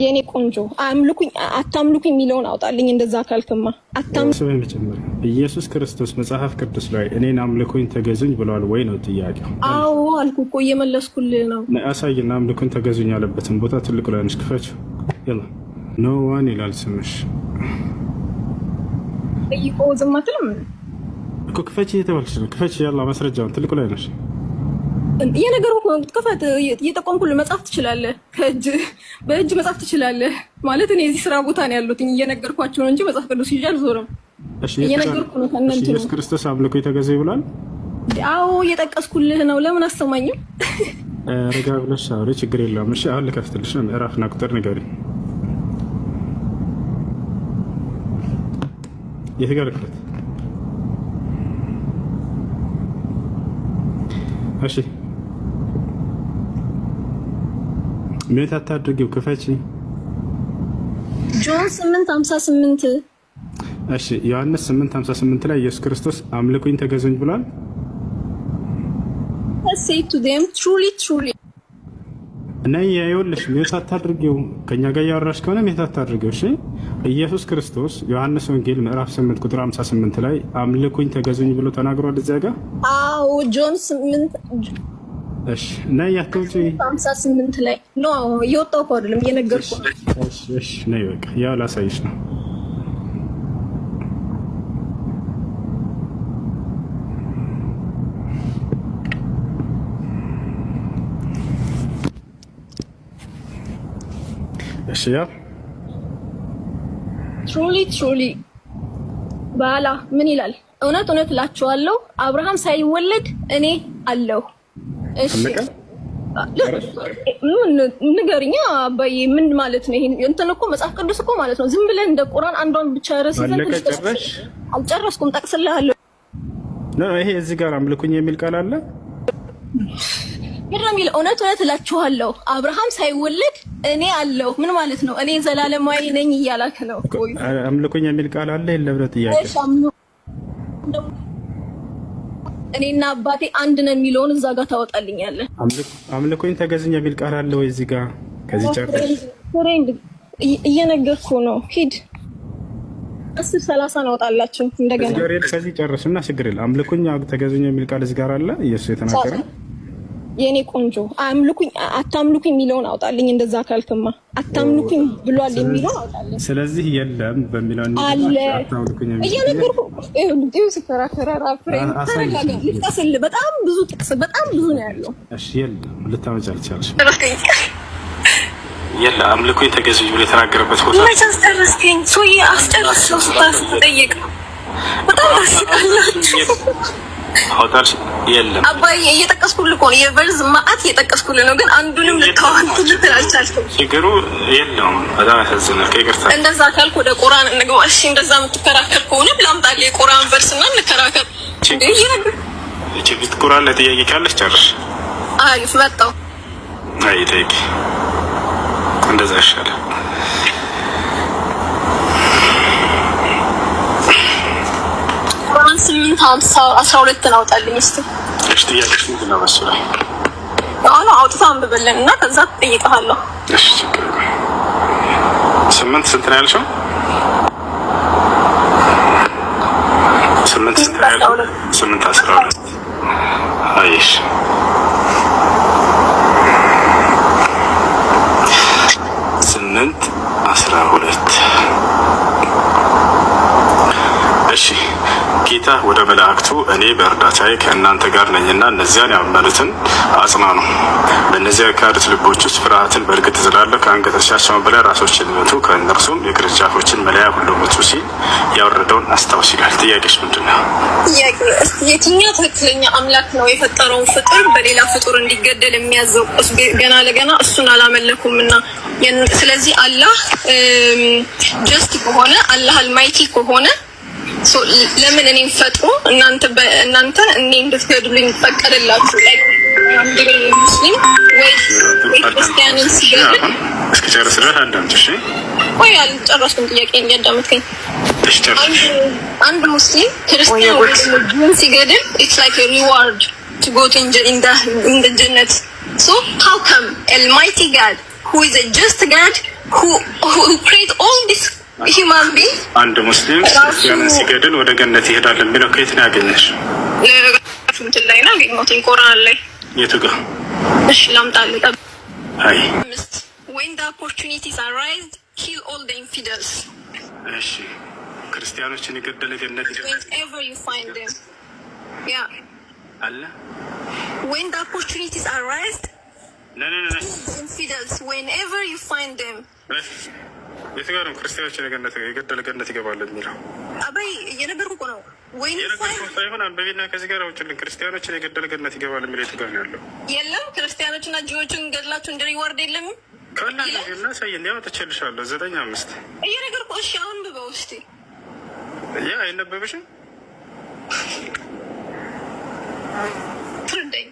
የኔ ቆንጆ አምልኩኝ አታምልኩኝ የሚለውን አውጣልኝ። እንደዛ ካልክማ ኢየሱስ ክርስቶስ መጽሐፍ ቅዱስ ላይ እኔን አምልኩኝ ተገዙኝ ብለዋል ወይ ነው ጥያቄው? አዎ አልኩ እኮ እየመለስኩልህ ነው። አሳይና አምልኩኝ ተገዙኝ ያለበትን ቦታ ትልቁ ላይ ነሽ። ክፈችው። ይላ ኖ ዋን ይላል ስምሽ እይቆ ዝም አትልም እኮ ክፈች እየተባልሽ ነው። ክፈች ያላ ማስረጃውን ትልቁ ላይ ነሽ። የነገሩ ከፈት እየጠቆምኩልህ መጻፍ ትችላለህ። በእጅ መጻፍ ትችላለህ ማለት እኔ እዚህ ስራ ቦታ ነው ያሉት እየነገርኳቸው ነው እንጂ መጽሐፍ ቅዱስ ይዤ አልዞርም። እየነገርኩ ነው ከእናንተ ነው። ኢየሱስ ክርስቶስ አምልኮ ተገዙኝ ብሏል። አዎ እየጠቀስኩልህ ነው። ለምን አሰማኝም? ረጋ ብለሽ አውሪ፣ ችግር የለውም። እሺ አሁን ልከፍትልሽ ነው። ምዕራፍና ቁጥር ንገሪኝ። የት ጋር ልክፈት? እሺ ምን ታታድርጊው? ክፈቺ። ጆን 8:58 እሺ ዮሐንስ 8:58 ላይ ኢየሱስ ክርስቶስ አምልኩኝ ተገዙኝ ብሏል። say to them truly truly እና ይኸውልሽ ምን ታታድርጊው? ከኛ ጋር ያወራሽ ከሆነ ምን ታታድርጊው? እሺ ኢየሱስ ክርስቶስ ዮሐንስ ወንጌል ምዕራፍ 8 ቁጥር 58 ላይ አምልኩኝ ተገዙኝ ብሎ ተናግሯል እዚያ ጋር። አዎ ጆን 8 እሺ እና ያከውጪ 58 ላይ ነው የወጣው እኮ አይደለም እየነገርኩ ነው። እሺ ነይ በቃ ያው ላሳይሽ ነው። እሺ ያ truly ባላ ምን ይላል? እውነት እውነት እላችኋለሁ አብርሃም ሳይወለድ እኔ አለሁ። እሺ ንገሪኛ አባዬ ምን ማለት ነው? ይሄን እንትን እኮ መጽሐፍ ቅዱስ እኮ ማለት ነው። ዝም ብለን እንደ ቁርአን አንዷን ብቻ ረስይዘን አልጨረስኩም። ጠቅስልሃለሁ ነው። ይሄ እዚህ ጋር አምልኩኝ የሚል ቃል አለ። ምንድነው የሚለው? እውነት እውነት እላችኋለሁ አብርሃም ሳይወለድ እኔ አለሁ። ምን ማለት ነው? እኔ ዘላለማዊ ነኝ እያላክ ነው። አምልኩኝ የሚል ቃል አለ የለም? ጥያቄ እኔና አባቴ አንድ ነን የሚለውን እዛ ጋር ታወጣልኛለህ። አምልኩኝ ተገዙኝ የሚል ቃል አለ ወይ እዚህ ጋር? ከዚህ ጨርሽ ፍሬንድ እየነገርኩ ነው። ሂድ 10:30 ነው ወጣላችሁ እንደገና እዚህ ጋር ከዚህ ጨርሽና ችግር የለም። አምልኩኝ ተገዙኝ የሚል ቃል እዚህ ጋር አለ ኢየሱስ የተናገረው። የኔ ቆንጆ አምልኩኝ አታምልኩኝ የሚለውን አውጣልኝ። እንደዛ ካልክማ አታምልኩኝ ብሏል የሚለው አውጣልኝ። ስለዚህ የለም በሚለው አለ እየነገርኩ ነው። ሲከራከራ ፍሬም ተረጋጋ። ልትቀስል በጣም ብዙ ጥቅስ በጣም ብዙ ነው ያለው። እሺ የለም ልታመጫ አልቻልሽም። የለም አምልኩኝ ተገዙኝ ብሎ የተናገረበት ቦታ መቼ አስጨረስከኝ? ሶይ አስጨርሰው ስታስጠይቅ በጣም ታስቃላችሁ። አውጣልሽ የለም አባዬ እየጠቀስኩልህ እኮ ነው። የቨርዝ ማአት እየጠቀስኩልህ ነው፣ ግን አንዱንም ልታዋንት አልቻልኩም። ችግሩ የለውም። በጣም ያሳዝናል። ከይቅርታ እንደዛ ካልኩ ወደ ቁርአን እንግባ። እሺ እንደዛ የምትከራከር ከሆነ ላምጣልህ የቁርአን ቨርስና እንከራከር። ችግር ቁርአን ላይ ጥያቄ ካለሽ ጨርሽ። አሪፍ መጣው። አይ ጠይቂ። እንደዛ ይሻላል። ቁርአን 8:12 አውጣልኝ እስቲ። እሺ ጥያቄሽ ምንድን ነው መሰለኝ? አሁን አውጥታ አንብበልን እና ከዛ ትጠይቀሃለሁ። እሺ ችግር የለም። 8 ስንት ነው ያልሽው? 8 ስንት ነው ያልሽው? 8:12 አይሽ 8:12 እሺ ጌታ ወደ መላእክቱ እኔ በእርዳታዬ ከእናንተ ጋር ነኝና እነዚያን ያመኑትን አጽናኑ። በእነዚያ የካዱት ልቦች ውስጥ ፍርሃትን በእርግጥ እዝላለሁ። ከአንገቶቻቸው በላይ ራሶችን መቱ፣ ከእነርሱም የቅርንጫፎችን መለያ ሁሉ መቱ ሲል ያወረደውን አስታውስ ይላል። ጥያቄሽ ምንድን ነው? የትኛው ትክክለኛ አምላክ ነው የፈጠረውን ፍጡር በሌላ ፍጡር እንዲገደል የሚያዘው? ገና ለገና እሱን አላመለኩምና ስለዚህ አላህ ጀስት ከሆነ አላህ አልማይቲ ከሆነ ለምን እኔን ፈጥሮ እናንተ እኔ እንድትገድሉኝ ፈቀደላችሁ? ላይ አንድ ሙስሊም ወይ ክርስቲያንን ሲገድል እስከጨረስ ድረስ አዳምጪ። እሺ ወይ አልጨረስኩም። ጥያቄን እያዳመጥከኝ አንድ ሙስሊም ክርስቲያን ወይ ሲገድል it's like a reward to go to in the Jannah. So how come Almighty God, who is a just God, who create all this human being አንድ ሙስሊም ክርስቲያንን ሲገድል ወደ ገነት ይሄዳል የሚለው ከየት ነው ያገኘሽ? እንትን ላይ ነው ያገኘሁት ቁርአን ላይ። የቱ ጋር? እሺ ላምጣልህ። አይ when the opportunities arise kill all the infidels። እሺ ክርስቲያኖችን የገደለ ገነት ይሄዳል whenever you find them yeah አለ when the opportunities arise no infidels whenever you find them የትኛው ክርስቲያኖችን የገደለ ገነት ይገባል የሚለው? አባይ እየነገርኩህ እኮ ነው። ወይ ሳይሆን አንበቢና ከዚህ ጋር አውጭልን ክርስቲያኖችን የገደለ ገነት ይገባል የሚለው የትኛው ነው ያለው? የለም ክርስቲያኖችና ጂዎችን ገድላችሁ እንደ ሪዋርድ የለም ካላ ነገርና ሳይን ያው ተቸልሻለሁ 9:5 እየነገርኩህ። እሺ አሁን ብበው እስቲ ያ አይነበብሽም? ትረዳኝ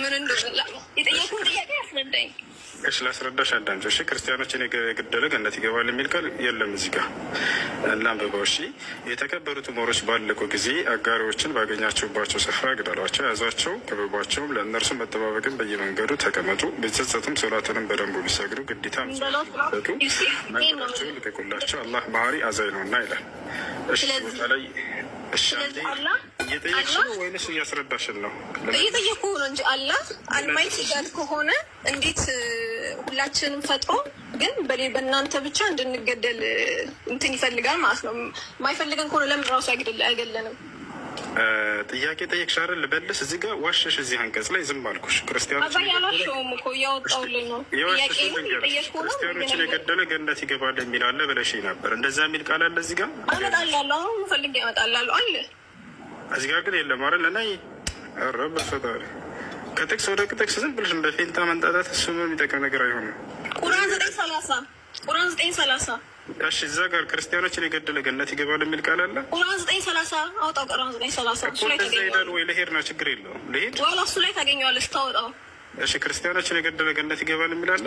ምን እንደሆነ የጠየኩህን ጥያቄ አስረዳኝ። እሺ ላስረዳሽ አዳምጪ። እሺ ክርስቲያኖችን የገደለ ገነት ይገባል የሚል ቃል የለም እዚህ ጋር እናንብበው። እሺ የተከበሩት ኡመሮች ባለቁ ጊዜ አጋሪዎችን ባገኛችሁባቸው ስፍራ ግደሏቸው፣ ያዟቸው፣ ክበቧቸውም፣ ለእነርሱም መጠባበቅን በየመንገዱ ተቀመጡ፣ ቢጸጸቱም ሶላትንም በደንቡ ቢሰግዱ ግዴታ ምሰቱ መንገዳቸውን ልቀቁላቸው፣ አላህ ባህሪ አዛኝ ነውና ይላል። እሺ ቦታ ላይ እየጠየቅሽ ነው ወይንስ እያስረዳሽን ነው? እየጠየኩ ነው እንጂ አላህ አልማይቲ ጋር ከሆነ እንዴት ሁላችንም ፈጥሮ ግን በእናንተ ብቻ እንድንገደል እንትን ይፈልጋል ማለት ነው። የማይፈልገን ከሆነ ለምን ራሱ አይገለንም? ጥያቄ ጠየቅሽ አይደል? ልበልስ እዚህ ጋር ዋሸሽ። እዚህ አንቀጽ ላይ ዝም አልኩሽ። ክርስቲያኖችን ያላሸውም እኮ እያወጣሁልኝ ነው። ክርስቲያኖችን የገደለ ገነት ይገባል የሚል አለ ብለሽኝ ነበር። እንደዛ የሚል ቃል አለ እዚህ ጋር? አመጣላለሁ። አሁን ፈልጌ ያመጣላለሁ አለ እዚህ ጋር ግን የለም አይደል? እና ረብ ፈጣሪ ከጥቅስ ወደ ጥቅስ ዝም ብለሽ እንደ ፌንታ መንጣጣት እሱ ምን የሚጠቅም ነገር አይሆንም። ቁርአን 9:30 እሺ እዛ ጋር ክርስቲያኖችን የገደለ ገነት ይገባል የሚል ቃል አለ። ቁርአን 9:30 አውጣው። ቁርአን 9:30 እሱ ላይ ታገኘዋለህ ወይ? ልሄድ ነው ችግር የለውም ልሄድ ወይ? እሱ ላይ ታገኘዋለህ ስታወጣው። እሺ ክርስቲያኖችን የገደለ ገነት ይገባል የሚል አለ።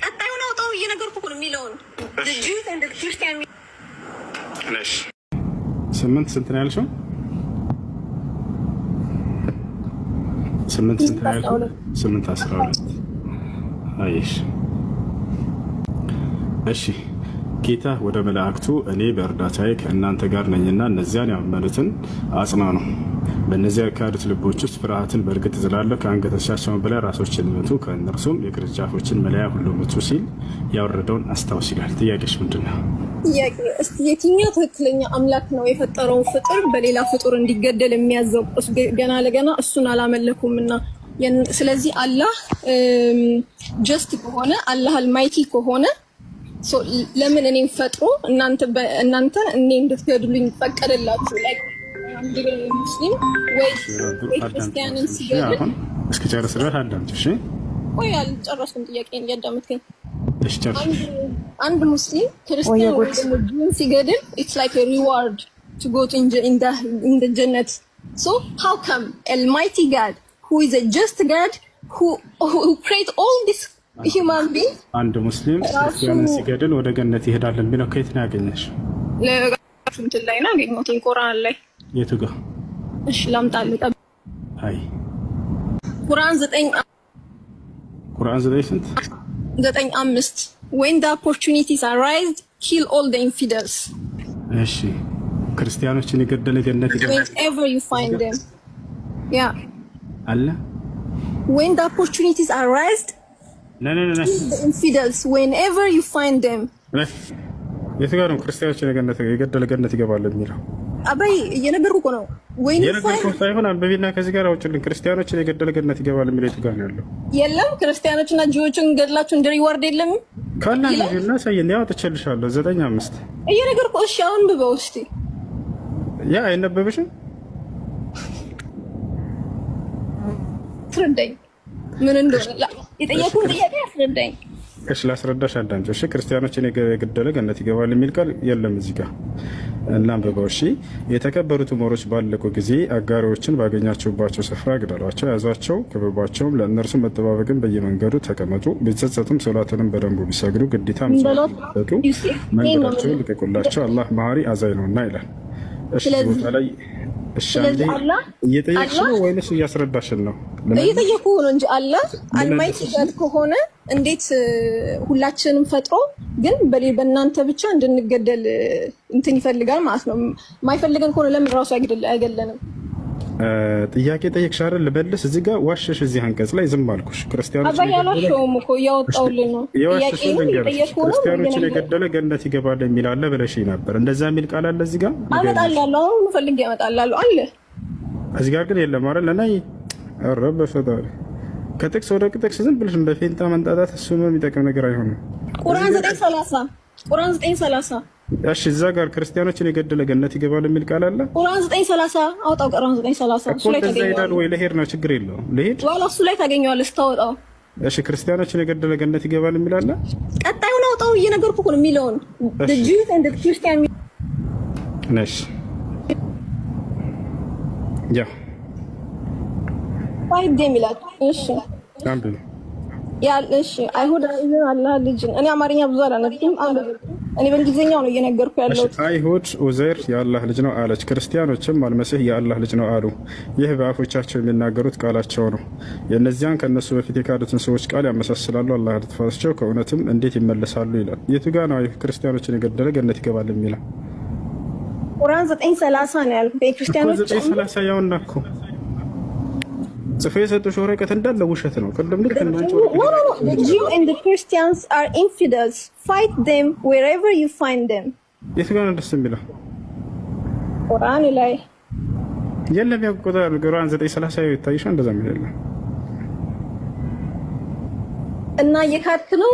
ቀጣዩን አውጣው። እየነገርኩህ ነው የሚለውን ጁት እንደ ክርስቲያን ነሽ 8 ስንት ነው ያልሽው? 8 ስንት ነው ያልሽው? 8:12 አይሽ እሺ ጌታ ወደ መላእክቱ እኔ በእርዳታዬ ከእናንተ ጋር ነኝና እነዚያን ያመኑትን አጽናኑ። በእነዚያ የካዱት ልቦች ውስጥ ፍርሃትን በእርግጥ እዝላለሁ። ከአንገቶቻቸው በላይ ራሶችን ምቱ፣ ከእነርሱም የቅርንጫፎችን መለያ ሁሉ ምቱ ሲል ያወረደውን አስታውስ ይላል። ጥያቄሽ ምንድን ነው? ጥያቄ እስቲ የትኛው ትክክለኛ አምላክ ነው የፈጠረውን ፍጡር በሌላ ፍጡር እንዲገደል የሚያዘው? ገና ለገና እሱን አላመለኩምና ስለዚህ አላህ ጀስት ከሆነ አላህ አልማይቲ ከሆነ ለምን እኔን ፈጥሮ እናንተ እኔ እንድትገድሉኝ ፈቀደላችሁ? ላይ አንድ ሙስሊም ወይ ክርስቲያንን ሲገድል እስኪ ጨርስ ድረስ አዳምጪ። እሺ ቆይ አልጨረስኩም ጥያቄን እያዳመጥከኝ። እሺ ጨርስ። አንድ ሙስሊም ክርስቲያን ወይ ደግሞ ሲገድል it's like a reward to go to in the jannat. So how come Almighty God who is a just God who create all this human being አንድ ሙስሊም ክርስቲያንን ሲገድል ወደ ገነት ይሄዳል የሚለው ከየት ነው ያገኘሽ? እንትን ላይ ነው ያገኘሁት ቁርአን ላይ። የቱ ጋር? እሺ ላምጣልህ። አይ ቁርአን 9 ስንት? 9:5 when the opportunities arise kill all the infidels። እሺ ክርስቲያኖችን የገደለ ገነት ይገባል whenever you find them yeah አለ when the opportunities arise no the infidels whenever you find them የቱ ጋር ነው ክርስቲያኖችን የገደለ ገነት ይገባል የሚለው? አባይ እየነገርኩህ እኮ ነው። ወይ የነገርኩህ ሳይሆን አንበቢና ከዚህ ጋር አውጭልን ክርስቲያኖችን የገደለ ገነት ይገባል የሚለው የቱ ጋር ነው ያለው? የለም ክርስቲያኖችና ጂዎችን ገድላችሁ እንደ ሪዋርድ የለም ካላ ነገርና ሳይን ያው ተቸልሻለሁ 9:5 እየነገርኩህ። እሺ አሁን ብበው እስቲ ያ አይነበብሽም? ትረዳኝ ምን እንደሆነ የጠየኩህን ጥያቄ አስረዳኝ። እሺ ላስረዳሽ አዳምጪ። እሺ ክርስቲያኖችን የገደለ ገነት ይገባል የሚል ቃል የለም እዚህ ጋር እናንብበው። እሺ የተከበሩት ኡመሮች ባለቁ ጊዜ አጋሪዎችን ባገኛችሁባቸው ስፍራ ግደሏቸው፣ ያዟቸው፣ ክበቧቸውም፣ ለእነርሱ መጠባበቅን በየመንገዱ ተቀመጡ፣ ቢጸጸቱም ሶላትንም በደንቡ ቢሰግዱ ግዴታ ምሰጡ መንገዳቸውን ልቀቁላቸው፣ አላህ መሀሪ አዛኝ ነውና ይላል። እሺ ቦታ ላይ ስለዚህ አላህ እየጠየቅሽ ነው ወይስ እያስረዳሽን ነው? እየጠየቁ ነው እንጂ አላህ አልማይቲ ጋር ከሆነ እንዴት ሁላችንም ፈጥሮ ግን በእናንተ ብቻ እንድንገደል እንትን ይፈልጋል ማለት ነው። ማይፈልገን ከሆነ ለምን ራሱ አይገለንም? ጥያቄ ጠየቅሽ አይደል? ልበልስ እዚህ ጋር ዋሸሽ። እዚህ አንቀጽ ላይ ዝም አልኩሽ። ክርስቲያኖችያላሽውም እኮ እያወጣውልን ነው። ክርስቲያኖችን የገደለ ገነት ይገባል የሚል አለ ብለሽኝ ነበር። እንደዛ የሚል ቃል አለ እዚህ ጋር? አመጣላለሁ። አሁን ፈልጌ አመጣላለሁ አለ። እዚህ ጋር ግን የለም አይደል? ለናይ ረብ ፈጣሪ ከጥቅስ ወደ ጥቅስ ዝም ብለሽ እንደ ፌንጣ መንጣጣት እሱ ነው የሚጠቅም ነገር አይሆንም። ቁርአን 9:30 እሺ፣ እዛ ጋር ክርስቲያኖችን የገደለ ገነት ይገባል የሚል ቃል አለ። ቁርአን 9:30 አውጣው። ቁርአን 9:30 እሱ ላይ ታገኘዋለህ ወይ? ለሄድ ነው ችግር የለውም። ለሄድ ዋላ እሱ ላይ ታገኘዋለህ ስታወጣው። እሺ፣ ክርስቲያኖችን የገደለ ገነት ይገባል የሚል አለ። ቀጣዩን አውጣው። እየነገርኩህ ነው የሚለውን the Jews and the Christians ነሽ ያ ፋይት ደም ይላል። እሺ አንዱ ነው ያል። እሺ አይሁድ አላህ ልጅ እኔ አማርኛ ብዙ አላነብኩም። እኔ በእንግሊዝኛው ነው እየነገርኩ ያለሁት። አይሁድ ኡዘይር የአላህ ልጅ ነው አለች። ክርስቲያኖችም አልመሲህ የአላህ ልጅ ነው አሉ። ይህ በአፎቻቸው የሚናገሩት ቃላቸው ነው። የእነዚያን ከእነሱ በፊት የካዱትን ሰዎች ቃል ያመሳስላሉ። አላህ ልትፋቸው ከእውነትም እንዴት ይመለሳሉ ይላል። የቱ ጋ ነው ክርስቲያኖችን የገደለ ገነት ይገባል የሚለው? ቁርአን 9:30 ነው ያልኩት። የክርስቲያኖች 9:30 ያውና እኮ ጽፌ የሰጡሽ ወረቀት እንዳለ ውሸት ነው። ቅድም ልክ እናንተ the Jews and the Christians are infidels. Fight them wherever you find them. የት ጋር ነው ደስ የሚለው? ቁርአን ላይ የለም። ያቆጣው ቁርአን 9:30 ይታይሻ እንደዛ የሚለው እና የካድክ ነው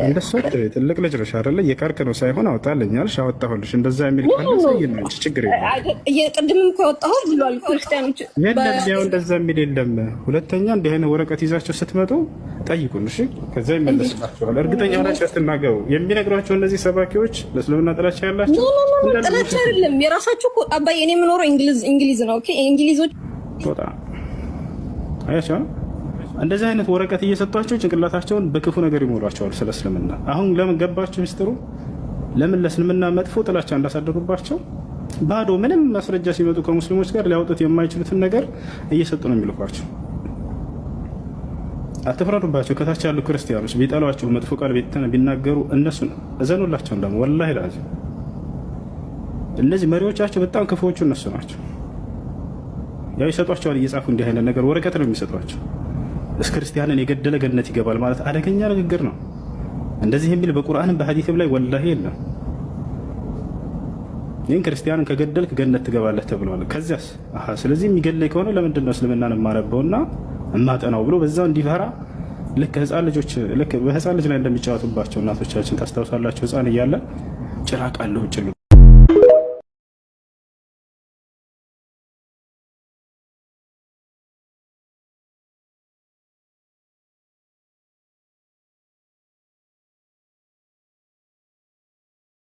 እንደሱ ትልቅ ልጅ ነሽ አይደለ? የካድክ ነው ሳይሆን አውጣልኛልሽ አወጣሁልሽ እንደዛ የሚል ካለ ሰይን ነው ችግር የለም። የቅድምም እኮ አወጣሁ ብሏል ክርስቲያኖች። የለም ያው እንደዛ የሚል የለም። ሁለተኛ እንዲህ አይነት ወረቀት ይዛችሁ ስትመጡ ጠይቁን እሺ፣ ከዛ ይመለስላችኋል። እርግጠኛ ሆናችሁ አትናገሩ። የሚነግሯቸው እነዚህ ሰባኪዎች ለእስልምና ጥላቻ ያላቸው ጥላቻ አይደለም የራሳችሁ እኮ አባዬ። እኔ የምኖረው እንግሊዝ ነው። ኦኬ እንግሊዞች ወጣ አያቻ እንደዚህ አይነት ወረቀት እየሰጧቸው ጭንቅላታቸውን በክፉ ነገር ይሞሏቸዋል ስለ እስልምና። አሁን ለምን ገባችሁ ሚስጥሩ? ለምን ለእስልምና መጥፎ ጥላቻ እንዳሳደሩባቸው ባዶ ምንም ማስረጃ ሲመጡ ከሙስሊሞች ጋር ሊያወጡት የማይችሉትን ነገር እየሰጡ ነው የሚልኳቸው። አትፍረዱባቸው። ከታች ያሉ ክርስቲያኖች ቢጠሏቸው መጥፎ ቃል ቢናገሩ እነሱን እዘኑላቸው። እንደሞ ወላሂ ላዚ እነዚህ መሪዎቻቸው በጣም ክፉዎቹ እነሱ ናቸው። ያው ይሰጧቸዋል እየጻፉ እንዲህ አይነት ነገር ወረቀት ነው የሚሰጧቸው። ክርስቲያንን የገደለ ገነት ይገባል ማለት አደገኛ ንግግር ነው። እንደዚህ የሚል በቁርአንም በሐዲስም ላይ ወላሂ የለም። ይህን ክርስቲያንን ከገደልክ ገነት ትገባለህ ተብሏል። ከዚያስ ስለዚህ የሚገለኝ ከሆነ ለምንድን ነው እስልምናን የማነበውና የማጠናው ብሎ በዛው እንዲፈራ ልክ በህፃን ልጅ ላይ እንደሚጫወቱባቸው እናቶቻችን ታስታውሳላችሁ። ህፃን እያለ ጭራቅ አለው ጭሉ